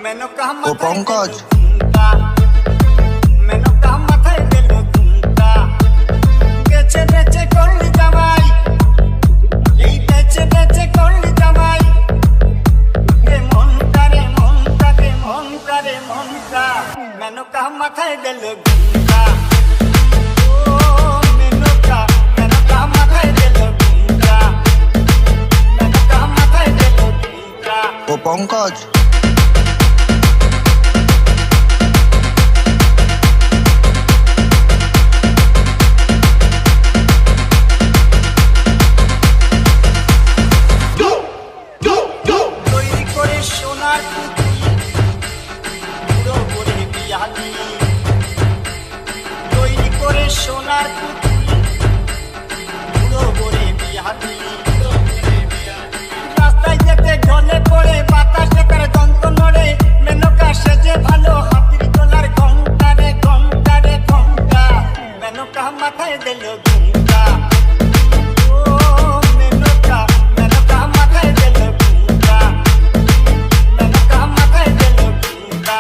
ও পঙ্কজ মাথায় দিল ও পঙ্কজ তৈরি করে সোনার পুরো করে বিয়ালি তৈরি করে সোনার পুরো করে বিয়ালি রাস্তায় যেতে ঢলে পড়ে বাতাসে তার দন্ত নড়ে মেনকা সেজে ভালো হাতির তোলার ঘন্টা রে ঘন্টা রে ঘন্টা মেনকা মাথায় দিল ঘুমটা ও মেনকা মেনকা মাথায় দিল ঘুমটা মেনকা মাথায় দিল ঘুমটা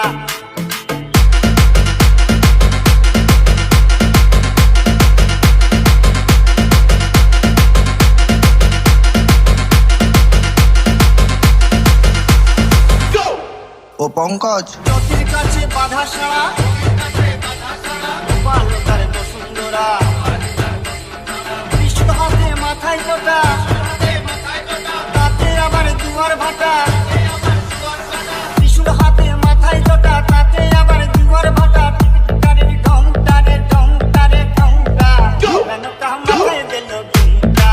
ও পঙ্কজ নদীর কাছে বাধা সারা পালো তার বসুন্ধরা বিষ্ণু হাতে মাথায় লোটা তাতে আবার দুয়ার ভাটা বিষ্ণু হাতে মাথায় লোটা তাতে আবার দুয়ার ভাটা টিকটারে ঢংটারে ঢংটারে ঢংটা মেনকা মাথায় দিল ঘুমটা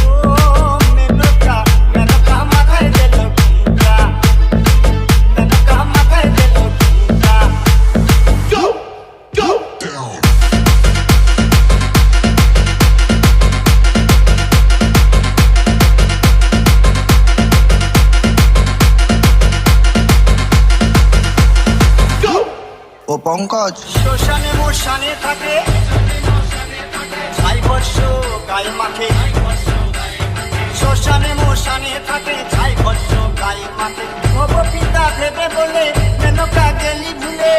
ও মেনকা মেনকা মাথায় দিল ঘুমটা মেনকা মাথায় দিল ঘুমটা ও পঙ্কজ শ্মশানে মশানে থাকে ছাই বর্ষ গায়ে মাখে শ্মশানে মশানে থাকে ছাই বর্ষ গায়ে মাখে ভব পিতা ভেবে বলে মেনকা গেলি ভুলে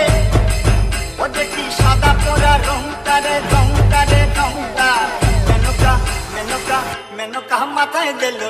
ও দেখি সাদা পোড়া রংটারে রংটারে রংটা মেনকা মেনকা মেনকা মাথায় দিল